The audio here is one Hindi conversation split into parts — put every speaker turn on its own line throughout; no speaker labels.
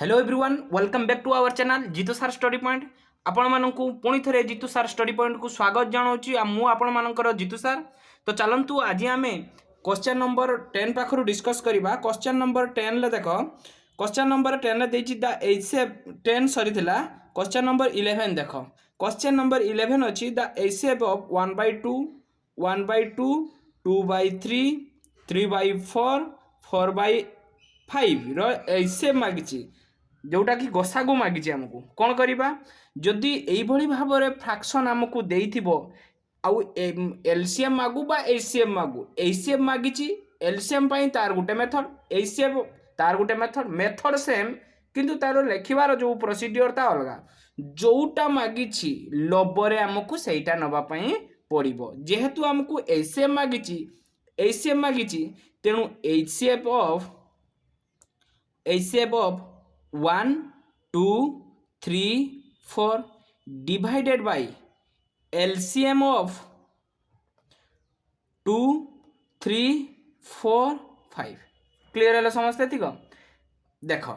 Hello everyone welcome back to our channel Jeetu sir study point आपण मानकु पुणी थे जीतू सार स्टडी पॉइंट को स्वागत जनाऊँगी मु आपण मानकर जीतू सार। तो चलतु आज आम क्वेश्चन नंबर 10 पाखु डिस्कस करवा। क्वेश्चन नंबर 10 ले देख क्वेश्चन नंबर 10 ले देछि द एचएफ 10 सरी थिला। क्वेश्चन नंबर 11 देख क्वेश्चन नंबर 11 अछि द एचएफ ऑफ 1/2 1/2 2/3 3/4 4/5 रो एचएफ मागिछि जोटा कि गसागु मागिछि हमकु कोन करिबा। जदि एई भली भाबरे फ्रैक्शन हमकु देइथिबो आउ एलसीएम मागु बा एचसीएफ मागु एचसीएफ मागिछि एलसीएम पई तार गुटे मेथड एचसीएफ तार गुटे मेथड सेम किंतु तार लेखिबार जो प्रोसीजर ता अलगा। जोटा मागिछि लबरे हमकु सेटा नबा पई पड़िबो जेहेतु हमकु एचसीएफ मागिछि तेनु HCF of 1 2 3 4 divided by LCM of 2 3 4 5 clear है समझते ठीक देख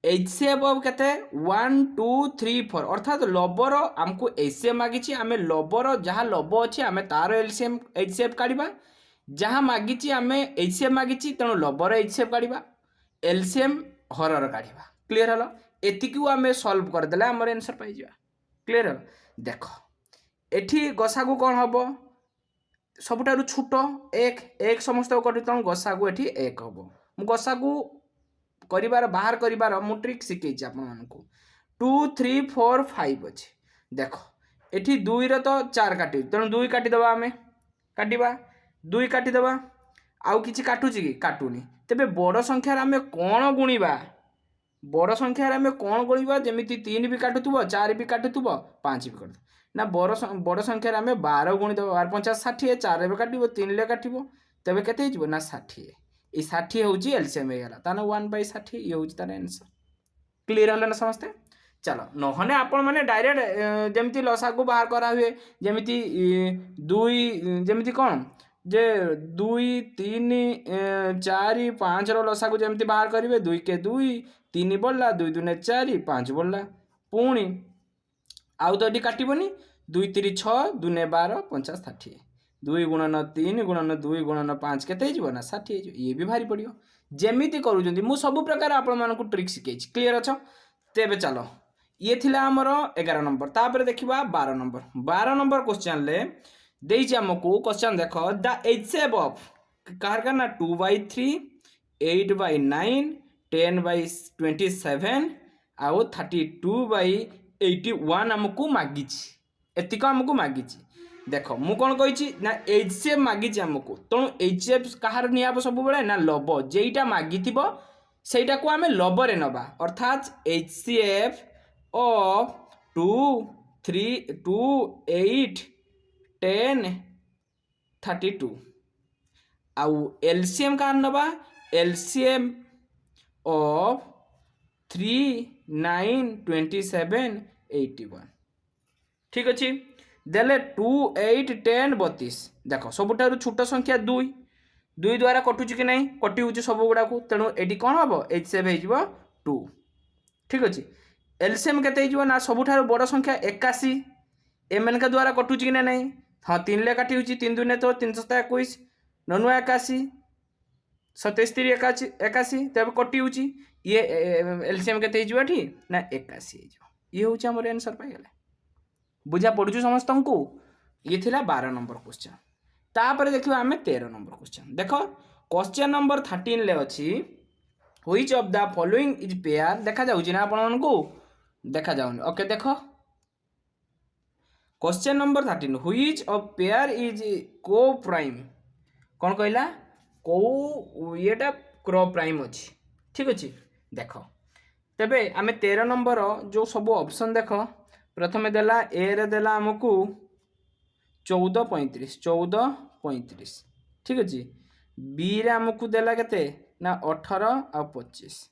एचसीएफ ऑफ केते 1 2 3 4 अर्थात लबर आमको एचसीएफ मागिछि आमे लबर जहाँ लब अच्छे आमे तार एचसीएफ काढ़ा जहाँ मागिछि आमे एचसीएफ मागिछि तेणु लबर एचसीएफ काढ़ा एलसीएम हरर काढ़ा क्लीयर हल एतिकू आमे सॉल्व करदेला हमर आंसर पाई जा क्लीयर हल। देख एठी गसागु कौन हम सबुठारु छोट एक समस्त कटु तेणु गसागु एठी एक हम मु गसागु करिवार बाहर करिवार मु ट्रिक शिखेछि आपण मानकु 2 3 4 5 अछि। देख एठी 2 रे तो 4 काटि तेणु 2 काटि दबा आमे काटिबा 2 काटि दबा आउ किछि काटुछि कि काटुनी तेबे बड़ संख्या रे आमे कोन गुणिबा बड़ संख्या रे आमे कोन गुणिबा जेमिति 3 भी काटुथुबो 4 भी काटुथुबो 5 भी काटुथुबो ना बड़ संख्या रे आमे 12 गुणि दबा 12 50 60 4 रे काटिबो 3 ले काटिबो तेबे केते हिजबो ना 60 ए 60 होउची एलसीएम हेगला ताने 1/60 ये होउची तार आंसर क्लियर हला ना समझते। चलो नहने आपण माने डायरेक्ट जेमिति लसागु बाहर करा हुए जेमिति 2 जेमिति कोन जे 2 3 4 5 रो लसागु जेमिति बाहर करिवे 2 के 2 3 बढ़ला 2 2 4 5 बढ़ला पुणी आउ तो एटी काटिबोनी 2 3 6 2 12 50 60 2 गुणन 3 गुणन 2 गुणन 5 केते हिजबो ना 60 हिजबो ये भी भारी पड़ियो जेमिति करूजंती मु सब प्रकार आपण मानकु ट्रिक सिखेछि क्लियर अछ। तेबे चलो ये थिला हमर 11 नंबर तापर देखिबा 12 नंबर क्वेश्चन ले देइछि हमकु क्वेश्चन देखो द एचसीएफ ऑफ कार का ना 2/3 8/9 10/27 आउ 32/81 हमकु मागिछि एतिक हमकु मागिछि। देख मु कौन कही ना एचसीएफ मागिछि हमकु तेणु एचसीएफ कहार नियाब सब बेले ना लब जेईटा मागिथिबो सेटा को आमे लबरे नबा अर्थात एचसीएफ ऑफ 2 3 2 8 10 32 आउ एलसीएम कहार नबा एलसीएम ऑफ 3 9 27 81 ठीक अच्छे देले 2 8 10 32 देख सबुठारु छोट संख्या 2 2 द्वारा कटुची कि नहीं कटि होची सब गुडा को तेणु एटी कौन हम एचसीएफ हो 2 ठीक अच्छे। एलसीएम केते हो ना सबुठारु बड़ संख्या 81 एम के द्वारा कटुची कि नहीं हाँ 3 ले काटि होची 3 2 तो 321 9 81 27 3 81 तब कटि होची ये एलसीएम केते हो ना 81 ये होची हमर आंसर पाई गेले बुझा पड़ू समस्त को ये थिला 12 नंबर क्वेश्चन। तापर देखियो आमे 13 नंबर क्वेश्चन देख क्वेश्चन नंबर 13 ले अछि which of the following is pair देखा जाउची ना आपण को देखा जाउनी ओके देख question number 13 which of pair is को प्राइम कौन कहला को येटा क्रो प्राइम अछि ठीक अछि। देख तबे आमे 13 नंबर जो सब ऑप्शन देख प्रथमे देला ए रे देला हमकु 14 35 ठीक अछि बी रे हमकु देला केते ना 18 आ 25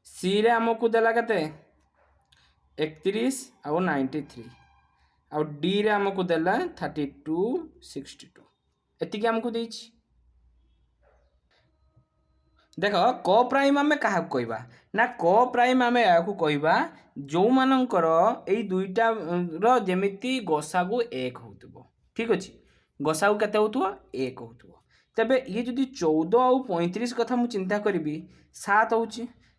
सी रे हमकु देला केते 31 आ 93 आ डी रे हमकु देला 32 62 एतिके हमकु देछि। देख क प्राइम आम क्या कहवा ना क प्राइम आम या कहवा जो मानकर यही दुईटा जमीती गसागु एक हो ठीक अच्छे गसागु केते हो एक हो तेबे ये जदि 14 आउ 35 कथा मु चिंता करी 7 हो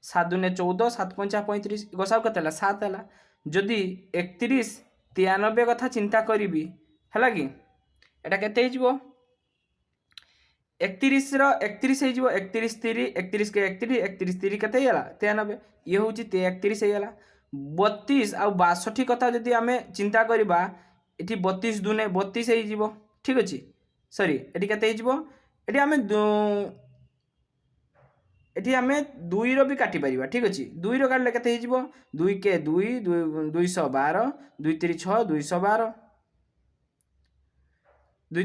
7 दुने 14 7 पंचा 35 गसागु केते 7 है जदि 31 93 कथा चिंता करी है कि एटा केते हो 31 31 हो 31 3 31 के 31 31 3 केते होला 93 ये हूँ 31 होगा 32 आउ 62 कथा जदि आम चिंता करवा ये 32 दुने 32 हो ठीक अच्छे सॉरी ये केते ये आम ये आम 2 रो भी काटी पारिबा ठीक अच्छे 2 रो काटले केते 2 के 2 212 2 3 6 212 2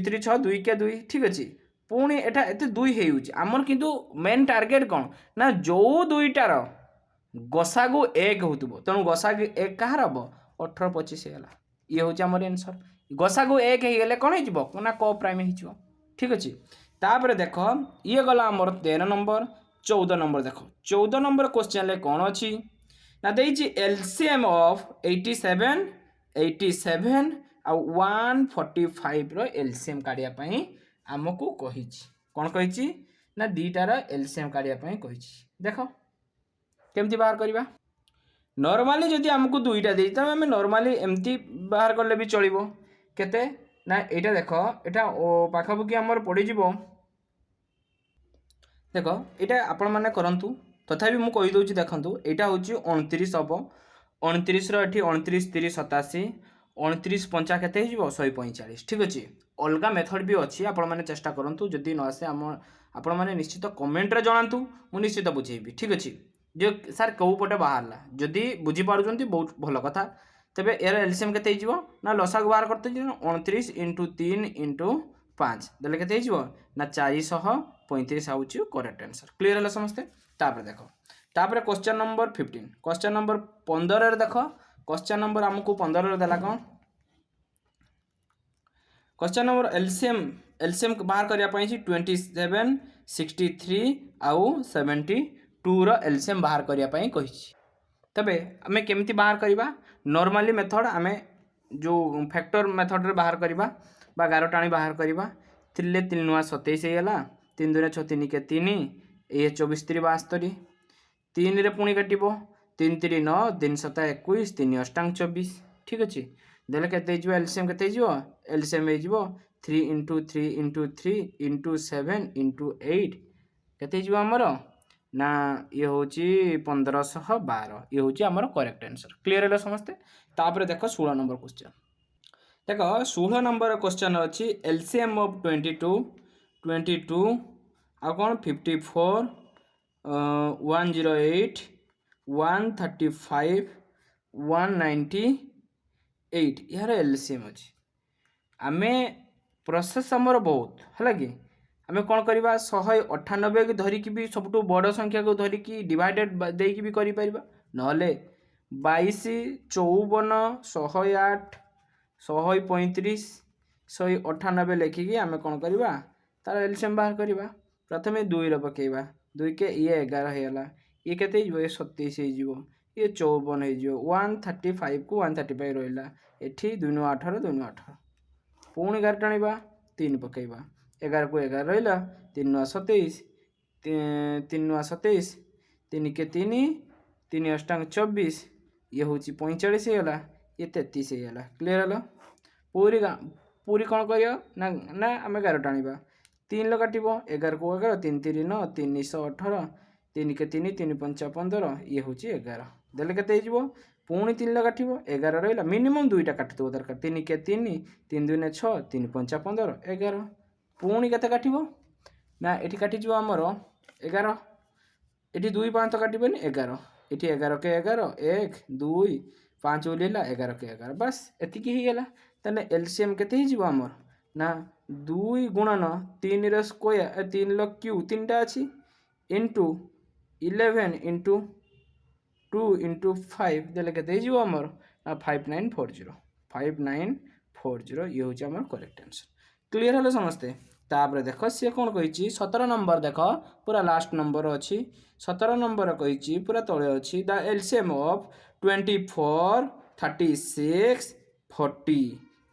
3 6 2 के 2 ठीक अच्छे पुणी एटा एते 2 होमर किंतु मेन टार्गेट कौन ना जो दुईटार गसागु 1 हो तेणु गसागु 1 कहार हम 18 25 होगा ये हूँ आमर आंसर गसागु 1 होगले कौन हो ना क प्राइम हो ठीक अच्छे तापर देख ये गला आमर 13 नंबर 14 नंबर देख 14 नंबर क्वेश्चन कौन अच्छी ना देछि एलसीएम ऑफ 87 87 आउ 145 रो एलसीएम काढ़िया पई आमको कही कौन कही ना दीटार एलसीएम काढ़िया पई कही देख केमती बाहर करवा नॉर्मली जदि आमको दुईटा दे तब आम नॉर्मली एमती बाहर कले भी चलिबो केते ना एटा देख एटा पाखापाखि आमर पड़ीजिवो देख एटा आपण माने करंतु तथापि मु कहि दउची देखंतु एटा होची 29 हबो 29 रो एठी 29 30 87 29 पंचा केते हिजबो 145 ठीक अछि अलगा मेथड भी अछि आपण माने चेष्टा करंतु जदि न आसे आपण माने निश्चित कमेंट रे जणांतु मु निश्चित बुझेबी ठीक अछि जो सर कौ पटे बाहरला जदि बुझी पारुचंती बहुत भलो कथा तबे एर एलसीएम केते हिजबो ना लसागु बाहर करते 29 * 3 * 5 देले केते हिजबो ना 435 आउची करेक्ट आंसर क्लियर होला समस्ते तापर देखो तापर क्वेश्चन नंबर 15 क्वेश्चन नंबर 15 रे देखो क्वेश्चन नंबर हमको 15 रे देला कोन क्वेश्चन नंबर एलसीएम बाहर करिया पई 27 63 आउ 72 रो एलसीएम बाहर करिया पई कहि तबे हमें केमती बाहर करिबा नॉर्मली मेथड हमें जो फैक्टर मेथड रे बाहर करिबा बा 11 टाणी बाहर करिबा 3 ले 3 नुआ 27 हेला 3 दुने 6 3 के 3 ए 24 3 72 3 रे पुणी काटिबो 3 3 9 3 7 21 3 अष्टांग 24 ठीक अछि देले केते हिजबो एलसीएम केते हिजबो एलसीएम हिजबो 3 * 3 * 3 * 7 * 8 केते हिजबो हमरो ना ये होची 1512 ये होची हमर करेक्ट आंसर क्लियर है समस्ते तापर देखो 16 नंबर क्वेश्चन देखो 16 नंबर क्वेश्चन अछि एलसीएम ऑफ 22 आ कोन 54 108 135 198 यार एलसीएम अछि आमे प्रोसेस हमर बहुत हला कि आमे कौन करवा 198 की धरिकी भी सबुठु बड़ संख्या को धरिकी डिवाइडेड देकी भी करि परिबा नहले 22 54 108 135 198 लेखिकी आमे कौन करवा तार एलसीएम बाहर करवा प्रथमे 2 रो पकेबा 2 के ये 11 हेला ये केते हिजबो ये 27 हिजबो ये 54 हिजबो 135 को 135 रहला एठी 2 नु 18 2 नु 18 पुणी 11 टाणीबा 3 पकेबा 11 को 11 रहा 3 नुआ 27 3 नुआ 27 3 के 3 3 अष्टांग 24 ये हूँ 45 होगा ये 33 होगा क्लीयर है पूरी पूरी कौन कर ना ना आम 11 टाणीबा 3 काटो 11 को 11 3 3 9 3 18 3 के 3 3 5 15 ये हूँ 11 देले केते पुणी 3 काटो 11 रहा मिनिमम 2टा काटिदेव दरकार 3 के 3 3 2 6 3 5 15 11 पुणी केते काटिबो ना एठी काटिजो हमर 11 एठी 2 5 तो काटिबेनी 11 एठी 11 के 11 1 2 5 उलेला 11 के 11 बस एतिकी ही गेला तने एलसीएम केते ही जीवो हमर ना 2 गुणन 3 रो स्क्वायर 3 लो क्यू 3टा अछि इनटू 11 इनटू 2 इनटू 5 देले केते ही जीवो हमर ना 5940 5940 ये होची हमर करेक्ट आंसर क्लियर हलो समझते तापर देख सी कौन कही 17 नंबर देख पूरा लास्ट नंबर अच्छी 17 नंबर कही पूरा तले अच्छी द एलसीएम ऑफ 24 36 40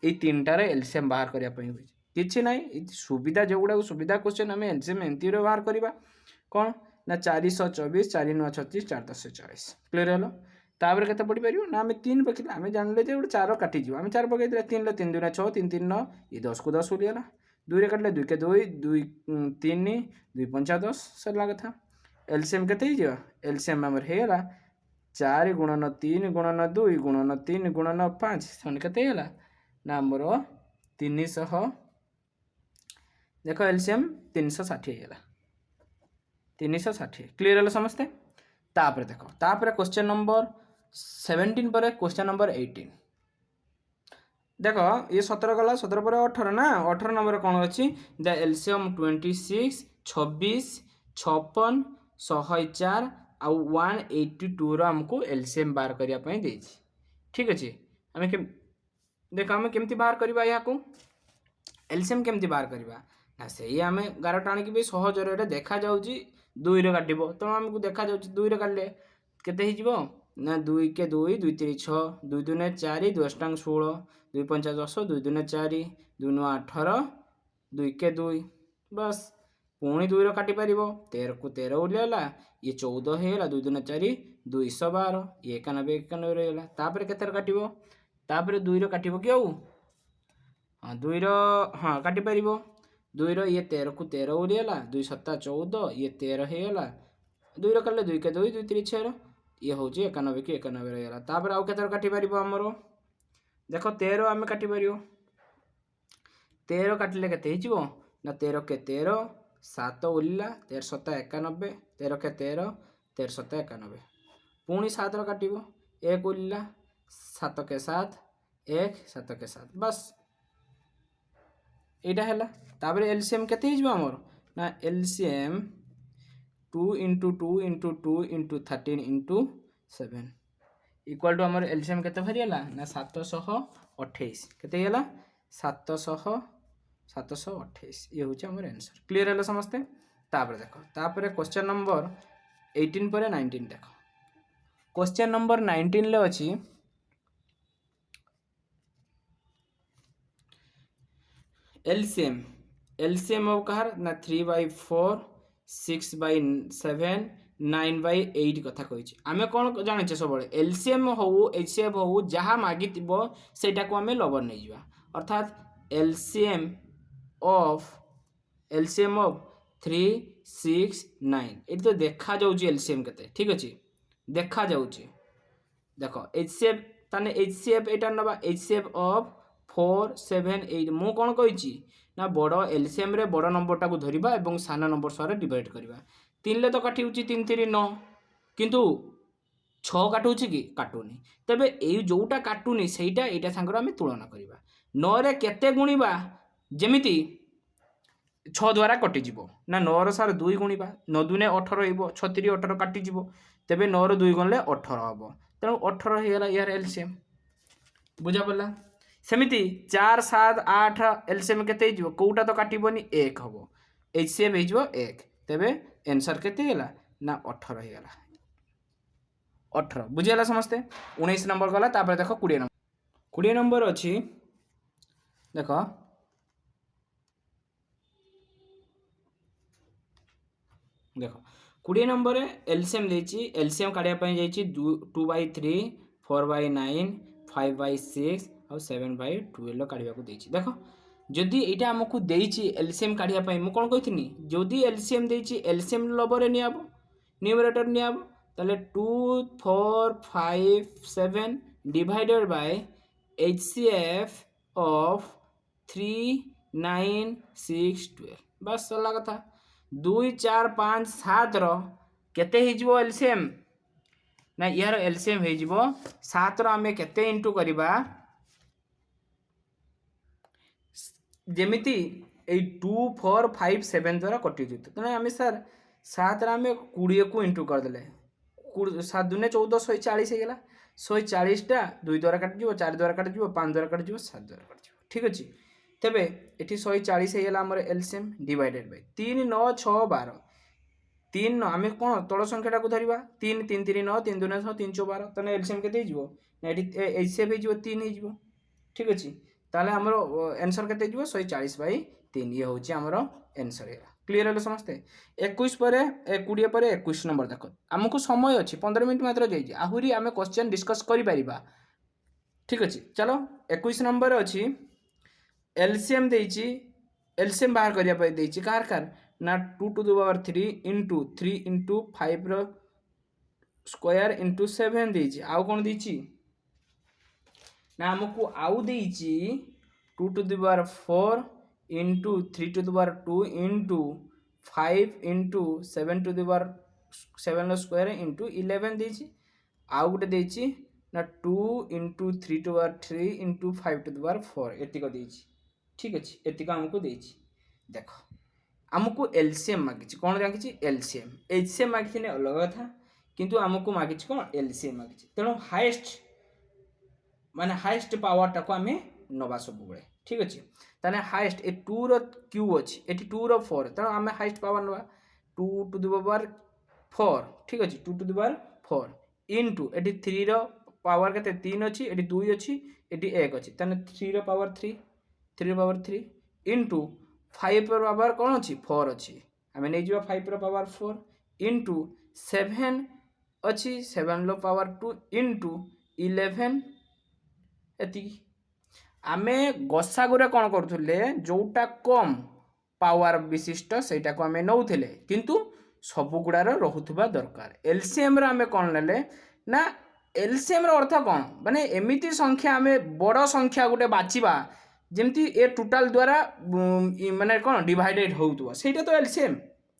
ये तीन टार एलसीएम बाहर करने किसी ना सुविधा जो गुड़ा सुविधा क्वेश्चन आम एलसीएम एमती बाहर करवा कौन ना 424 4 9 36 4 10 40 क्लीयर है तापर के पढ़ी पार ना आम 3 पकड़ आम जानले गोटे 4 काटिज आम 4 पकई 3 3 2 6 3 3 9 ये 10 को 10 उड़ीगला 2 काटिले 2 के 2 2 3 2 5 10 सरला कथा एलसीएम के एलसीएम आमर होगा 4 गुणन 3 गुणन 2 गुणन 3 गुणन 5 के ना आमर 300 देख एलसीएम 360 होगा 360 क्लीयर है समस्ते तापर देख तापर क्वेश्चन नंबर 17 पर क्वेश्चन नंबर 18 देख ये 17 गला 17 पर 18 ना 18 नंबर कौन अच्छी द एलसीएम 26 26 56 104 आउ 182 आमको एलसीएम बाहर करने ठीक अच्छे आम देख आम केमती बाहर करवा या एलसीएम केमती बाहर करवा ना से आम 11 टाणिक भी सहज देखा जाऊँगी 2 रे काट तेणु आमको देखा जाऊँगी 2 रे काटिले केते ना 2 के 2 2 3 6 2 2 4 2 8 16 2 5 10 2 2 4 2 9 18 2 के 2 बस पुणी 2 रे काटी पार 13 को 13 उड़ेगा ये 14 होगा 2 2 4 212 ये 91 91 रहीगला तापर केते काट तापर 2 रे काट कि आउ हाँ 2 हाँ काटी पार 2 ये 13 को 13 उड़ीगला 2 7 14 ये 13 होगा 2 रे काटिले 2 के 2 2 3 6 ये हूँ 91 की 91 रहीगला तापर आउ केते काटी पार आमर देख 13 आम काटी पार 13 काटिले केते ना 13 के 13 7 उड़ीला 13 7 91 13 के 13 13 7 91 पुणी 7 काट 1 उड़ीला 7 के 7 1 7 के 7 बस यहाँ है तापर एलसीएम केते आमर ना LCM 2 into 2 into 2 into 13 into 7 equal to आमर एलसीएम केते बाहरीगला ना 728 केते गला 728 ये हूँ आमर आंसर क्लीयर है समस्ते तापर देख तापर क्वेश्चन नंबर 18 पर 19 देख क्वेश्चन नंबर 19 ले अच्छी एलसीएम एलसीएम ऑफ कहार ना 3/4 6/7 9/8 कथा कही आम कौन जाने सब एलसीएम हो एचसीएफ हो जहाँ मागी सेटा को आम लवर नहीं जा अर्थात एलसीएम ऑफ 3 6 9 ये तो देखा जाऊँगी एलसीएम केते ठीक अच्छे देखा जाऊँगी देख एचसीएफ ताने एचसीएफ एटा नबा एचसीएफ ऑफ 4 7 8 मु कौन कही ना बड़ एलसीएम रे बड़ नंबर टाक धरवा और सान नंबर सह डिवाइड करवा 3 ले तो काटी 3 3 9 किंतु 6 काटुची कि काटुनी तेबे ए जोटा काटुनी सेटा एटा सांगर आम तुलना करवा 9 रे केते गुणिबा जेमिति 6 द्वारा कटिजिब ना 9 रो सार 2 गुणिबा 9 2 18 हो 6 3 18 काटिजिब तेबे 9 रो 2 गुणले 18 हम तेणु 18 होगा यार एलसीएम बुझा पड़ा सेमिति 4 7 8 एलसीएम केते हो कौटा तो काटबनी 1 हम एचसीएम हो 1 तेबे आंसर केते गला ना 18 होगा 18 बुझीगला समस्ते 19 नंबर गला तापर देख 20 नंबर अच्छी देख देख 20 नंबर एलसीएम देछि एलसीएम काढिया जाइछि 2/3 4/9 5/6 और 7/12 काढ़ा देख जदि यहाँ आमको देछि एलसीएम काढ़ापी मुझे कौन कही जदि एलसीएम देछि एलसीएम लबर नियाब न्यूमरेटर नियाब ताले 2 4 5 7 डिवाइडेड बाय एचसीएफ ऑफ 3 9 6 12 बस सरला कथा 2 4 5 7 केते हो एलसीएम ना यार एलसीएम हो 7 आम केते इंटू करवा जेमिति 2 4 5 7 द्वारा कटि जीत तेना आम सर 7 आम 20 को इंटू करदे 7 2 14 140 होगा 140 टा 2 द्वारा काटिज 4 द्वारा काटिज 5 द्वारा काटिज 7 द्वारा काटिज ठीक अच्छे तेबे ये 140 होगा आम एलसीएम डिवाइडेड बाय 3 9 6 12 3 9 आम कौन तल संख्याटा को धरवा 3 3 3 9 3 2 9 6 3 6 12 तेना एलसीएम के एचसीएफ हो 3 हो ठीक अच्छे ताले आमर आंसर के 140 बाई 3 ये हूँ आमर आंसर है क्लीयर है समस्ते 21 पर 20 पर 21 नंबर देख आमको समय अच्छी 15 मिनट मात्र जाइए आहरी आम क्वेश्चन डिस्कस करें ठीक अच्छे चलो 21 नंबर अच्छी एलसीएम देइछि एलसीएम बाहर करने देइछि कार कार ना 2 to the power 3 into 3 into 5 रो स्क्वायर इंटू 7 देइछि आउ कोन देइछि ना हमको आउ देइछि 2 to the power 4 into 3 to the power 2 into 5 into 7 to the power 7 रो स्क्वायर इंटू 11 देइछि आउ गोटे देइछि ना 2 into 3 to the power 3 into 5 to the power 4 एतिक देइछि ठीक अच्छे एतिक आमको देइछि देख आमको एलसीएम मागिछि कौन मागिछि एलसीएम एचसीएम मागिछि अलग कथा किंतु आमको मागिछि कौन एलसीएम मागिछि तेणु हाईएस्ट माने हाईएस्ट पावर टाको आमे नबा सब बेले ठीक अच्छे ताने हाईएस्ट ए 2 रो क्यू अछि एटी 2 रो 4 तेणु आमे हाईएस्ट पावर नबा 2 टू द पावर 4 ठीक अच्छे 2 टू द पावर 4 इनटू एटी 3 रो पावर केते 3 अछि एटी 2 अछि एटी 1 अछि ताने 3 रो पावर 3 पावर 3 इंटू 5 पावर कौन अच्छी 4 अच्छी आम नहीं जा 5 पावर 4 इंटू 7 अच्छी 7 रो पावर 2 इंटू 11 एति आम गसागुरे कौन करुले जोटा कम पावर विशिष्ट सेटा को आम नौले किंतु सबुगुड़ार रोथुबा दरकार एलसीएम आम कौन नेले ना एलसीएम अर्थ कौन माने एमिति संख्या आम बड़ संख्या गोटे बाछिबा जमती ए टोटाल द्वारा माने कौन डिवाइडेड होउतबो सेटा तो एलसीएम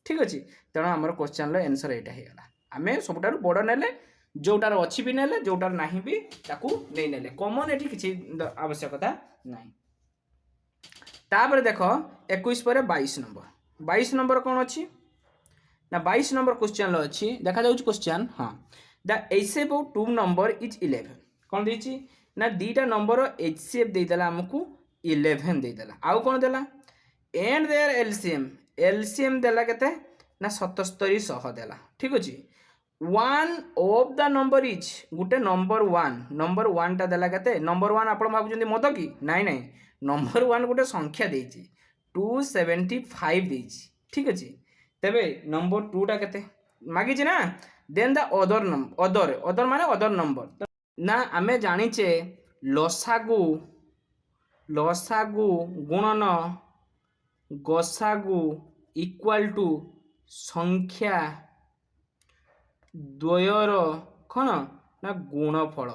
ठीक अच्छे तेणु आमर क्वेश्चन आंसर यहाँ होगा आम सबुठार बड़ नेले जोटार अच्छी भी नेले जोटार नहीं भी ताकू नहीं नेले कॉमन एटी किसी आवश्यकता नहीं तापर देख 21 पर 22 नंबर कौन अच्छी ना 22 नंबर क्वेश्चन अच्छी देखा जाउछ क्वेश्चन हाँ the HCF of 2 number is 11 कौन देछि ना दीटा नंबर एचसीएफ देदेला हमको 11 देदेला आउ कौन देला एंड देयर एलसीएम देला केते ना 77 देला ठीक अछि one of the number is Gute number one टा देला केते नंबर वन आपण भाबुचंदी मत की नाइ नाइ नंबर वन गुटे संख्या देछि 275 देछि ठीक अछि तबे नंबर 2 टा केते मागिछि ना देन द अदर माने अदर नंबर ना आमे जानिचे लसागु गुणन गसागु इक्वल टू संख्या द्वयर कौन ना गुणफल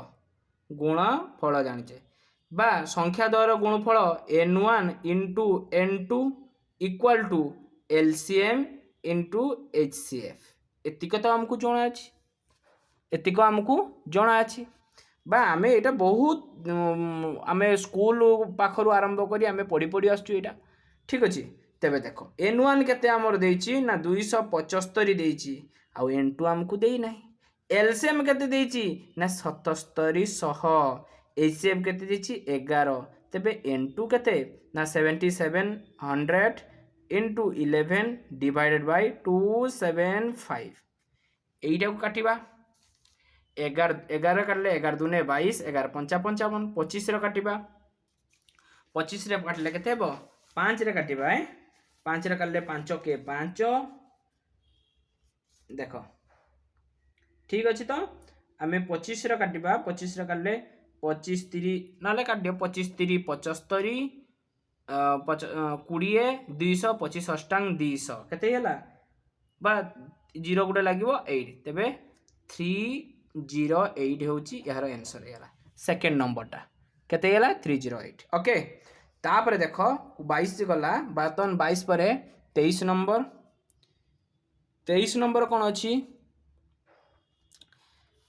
जानिचे बा संख्या द्वयर गुणफल n1 into n2 equal to LCM into HCF एतिक तो आमको जना अछि एतिक आमको जना अछि बा आमे एटा बहुत आमे स्कूल पाखरु आरंभ करी आमे पढ़ी पढ़ी आसछु एटा ठीक अछि तेबे देखो n1 केते हमर देछि ना 275 देछि आ n2 हमको देई नाही एलसीएम केते देछि ना 7700 एचसीएफ केते देछि 11 तेबे n2 केते ना 7700 इंटू 11 डिवाइडेड बाय 275 एटा को काटिबा 11 काटले 11 दूने 22 11 पंचा 55 25 रे काटिबा 25 रे काटले केते हेबो 5 रे काटिबा 5 रे काटले 5 के 5 देखो ठीक अछि तो आमे 25 रे काटिबा 25 रे काटले 25 3 नाले काट दियो 25 3 75 20 200 25 अष्टांग 200 केते होला बा 0 गुटे लागिवो 8 तेबे 308 होची यार आंसर हैला सेकंड नंबर टा केते हैला 308 ओके तापर देखो 22 गला बातन 22 पर 23 नंबर कौन अच्छी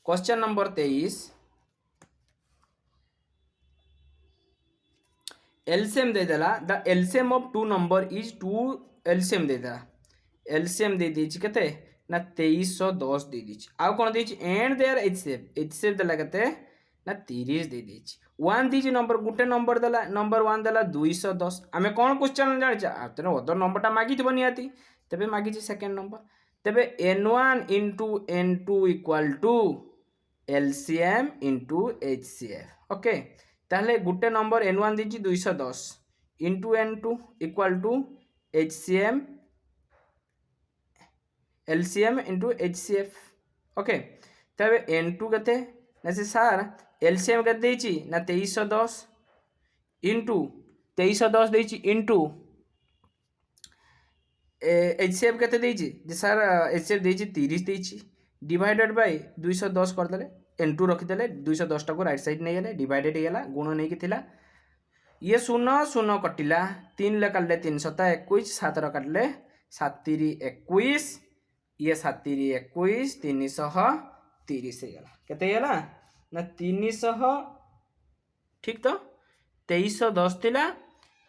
क्वेश्चन नंबर 23 एलसीएम दे देला the LCM of 2 number is 2 LCM दे देला एलसीएम दे दीची केते ना 2310 दे दीची आ कोन देची एंड देयर एचसीएफ देला केते ना 30 दे देछि 1 दीजिए नंबर गुटे नंबर देला नंबर 1 देला 210 आमे कोन क्वेश्चन जानि आतने अदर नंबरटा मागी थबो नियाती तबे मागी छी सेकंड नंबर तबे n1 into n2 equal to LCM into HCF okay ताहले गुटे नंबर n1 दीजिए 210 into n2 equal to HCM LCM into HCF okay तबे n2 केते ना से सार LCM केते देछि ना 2310 into 2310 देछि into HCF केते देछि जे सर HCF देछि 30 देछि डिवाइडेड बाय 210 कर देले n2 रखि देले 210 टा को राइट साइड नै गेले डिवाइडेड गेला गुण नै कि थिला ये 0 0 कटिला 3 ले काटले 321 7 र काटले 7 3 21 ये 7 3 21 330 हे गेला केते गेला ना 300 ठीक तो 2310 थिला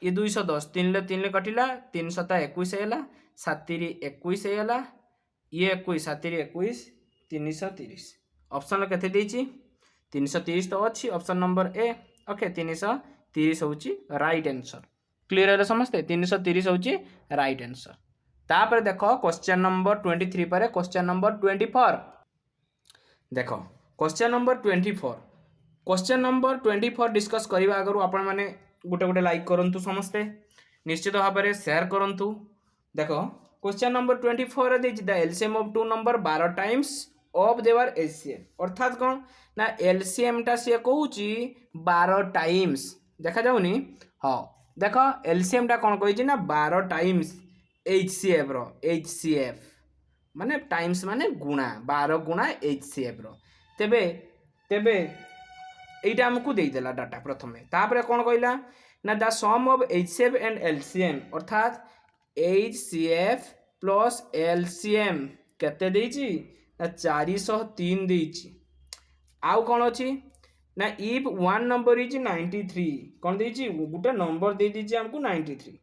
ये 210 3 ले कटिला 321 हेला 7 3 21 हेला ये 21 7 3 21 330 ऑप्शन केते देछि 330 तो अछि ऑप्शन नंबर ए ओके 330 होछि राइट आंसर क्लियर है समझते 330 होछि राइट आंसर तापर देखो क्वेश्चन नंबर 23 पर क्वेश्चन नंबर 24 देखो question number 24 question number 24 discuss करबा आगरु आपण माने गोटे गोटे लाइक करंतु समस्ते निश्चित भाव में शेयर करंतु देखो क्वेश्चन नंबर 24 दे the LCM of two number 12 times of their HCF अर्थात कौन ना एलसीएम टा से कहूची 12 टाइम्स देखा जाउनी हाँ देख एलसीएम टा कौन कही ना 12 टाइम्स एचसीएफ रो एचसीएफ माने टाइम्स माने गुणा 12 गुणा एचसीएफ रो तेबे तेबे एटा हमकु दे देला डाटा प्रथमे तापरे कौन कहला ना the sum of HCF and LCM अर्थात एचसीएफ प्लस एलसीएम केते देछि ना 403 देछि आउ कौन अछि ना इफ वन नंबर इज 93 कौन देछि गुटे नंबर दे दीजिए हमको 93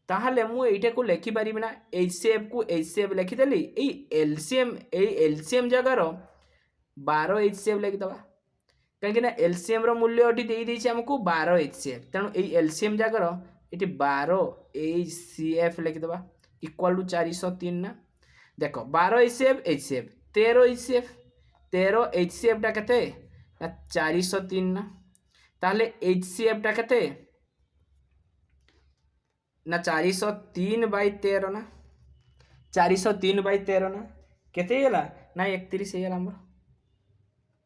ताहले मु एटा को लिखि परिबि ना एचसीएफ को एचसीएफ लिखि देली ए एलसीएम जगह रो 12 एचसीएफ लिखि दबा कहीं ना एलसीएम रो मूल्य अटी दे देछि हमको 12 एचसीएफ तेणु ए एलसीएम जगह रो इटी 12 एचसीएफ लिखि दबा इक्वल टू 403 ना देखो 12 एचसीएफ एचसीएफ 13 एचसीएफ 13 एचसीएफ टा केते 403 ना ताहले एचसीएफ टा केते ना 403 बाई 13 ना 403 बाई 13 ना केते गेला ना 31 हे गेला हमर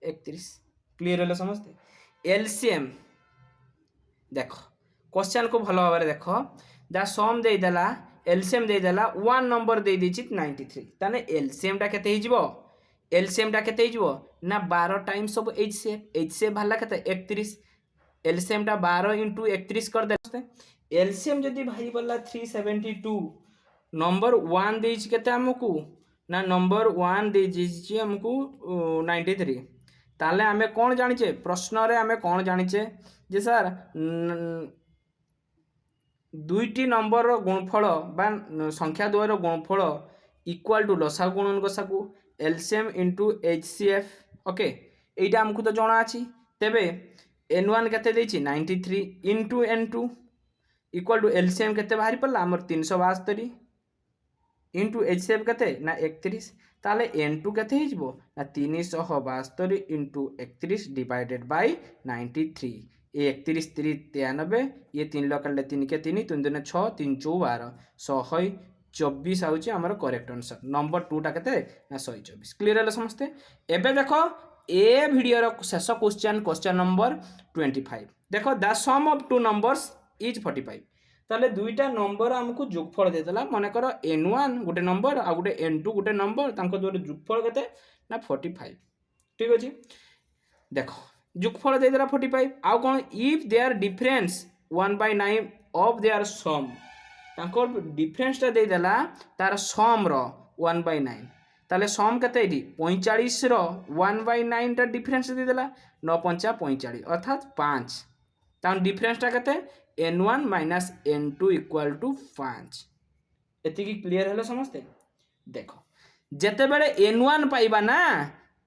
31 क्लियर है समझते एलसीएम देखो क्वेश्चन को भलो भाव देखो द सम दे देला एलसीएम दे देला वन नंबर दे दीछि 93 ताने एलसीएम टा केते हिजबो एलसीएम टा केते हिजबो ना 12 टाइम्स ऑफ एचसीएफ भाला केते 31 एलसीएम टा 12 into 31 कर दे एलसीएम जदी भाई बोला 372 नंबर 1 देछि केते हमकु ना नंबर 1 देछि हमकु 93 ताले आमे कौन जानिचे प्रश्न रे आमे कौन जानिचे जे सर दुईटी नंबर गुणफल बा संख्या द्वयर गुणफल इक्वल टू लसा गुणन गसाकू एलसीएम इंटू एचसीएफ ओके एटा हमकु तो जणा अछि तेबे n1 केते देछि 93 into n2 equal to LCM केते बाहरी पड़ला हमर 372 इंटू एचसीएफ केते ना 31 ताले n2 केते हिजबो ना 372 इंटू 31 डिवाइडेड बाय 93 ये 31 3 93 ये 3 लकले 3 के 3 3 2 6 3 4 12 124 आउची हमर करेक्ट आंसर नंबर 2 टा केते ना 124 क्लियर है समझते एबे देखो ए वीडियो रो शेष क्वेश्चन नंबर 25 देखो the sum of two numbers is 45 ताले दुईटा नंबर हमको जोगफल दे देला माने करो n1 गोटे नंबर आ गोटे n2 गोटे नंबर तांको दोरे जोगफल केते ना 45 ठीक अछि देखो जोगफल दे देला 45 आ कोन if their difference 1/9 of their sum तांको डिफरेंस ता दे देला तार सम रो 1/9 ताले सम केते एडी 45 रो 1/9 ता डिफरेंस दे देला 9 5 45 अर्थात 5 तान डिफरेंस ता केते n1 minus n2 equal to 5 एति की क्लियर है समझते देखो जेते बेले n1 पाइबा ना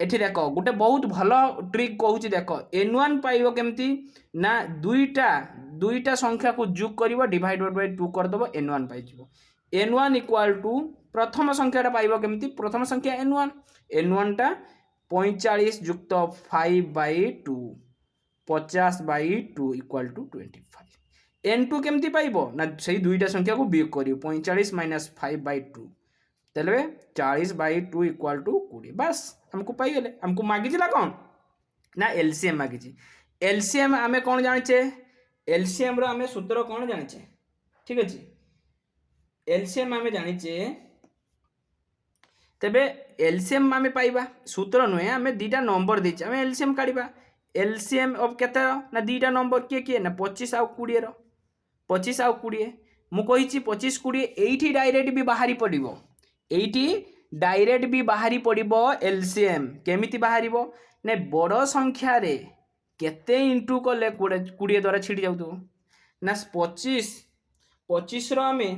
एठी देख गोटे बहुत भल ट्रिक कहूँ देख n1 पाइब केमती ना दुईटा संख्या को जोग कर डिवाइडेड बाय 2 करदेव n1 पाइब n1 इक्वाल टू प्रथम संख्याटा पाइब केमती प्रथम संख्या n1 टा 45 युक्त 5/2 50/2 इक्वाल टू 25 n2 केमती पाइब ना से दुईटा संख्या को बियोग कर 45 माइनस 5/2 तेल 40/2 इक्वाल टू 20 बस हमको पाइगले हमको मागिला कौन ना एलसीएम मागिची एलसीएम आमे कौन जानिचे एलसीएम रो आमे सूत्र कौन जानिचे ठीक अछि एलसीएम आमे जानिचे तेबे एलसीएम आमे पाइबा सूत्र नुहे आमे दीटा नंबर देछि आमे एलसीएम काढिबा एलसीएम ऑफ केते ना दीटा नंबर के ना 25 आउ 20 रो 25 आउ 20 मु कहिछि 25 20 एठी डायरेक्ट भी बाहरी पडिबो एठी डायरेक्ट भी बाहरी पड़ो एलसीएम केमिति बाहर ने बड़ संख्या रे केते इंटू कले 20 द्वारा छिड़ी जाऊ ना 25 आमे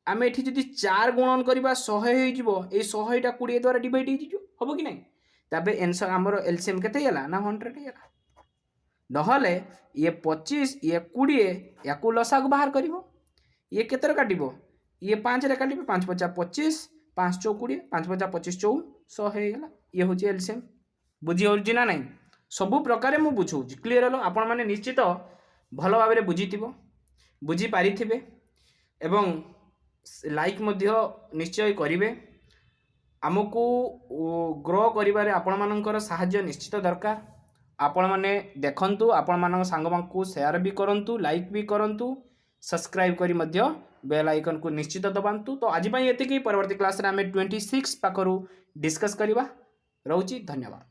आमे एठी जदि 4 गुणन करबा 100 होई जिवो ए 100 टा 20 द्वारा डिवाइड हो जिवो हबो कि नै तबे आंसर हमर एलसीएम केते होला ना 100 होला नहले ये 25 ये 20 याकू लसा को बाहर करिवो ये केते काटिबो ये 5 रे काटिबो 5 50 25 5 चौ 20 5 50 25 चौ 100 होगा ये हूँ एलसीएम बुझी हो ना नहीं सबु प्रकार मु बुझाऊँ क्लीयर हलो आपण मैंने निश्चित भल भाव बुझी बुझी पारि एवं लाइक निश्चय करेंगे आमको ग्रो करिबारे आपण मानकर साहाय्य निश्चित दरकार आपण माने देखंतु आपण मान सांग को शेयर भी करंतु लाइक भी करंतु सब्सक्राइब करी मध्य बेल आइकन को निश्चित दबांतु तो आज एतिकी परवर्ती क्लास रे आमे 26 पाखरु डिस्कस करिबा रहउची धन्यवाद।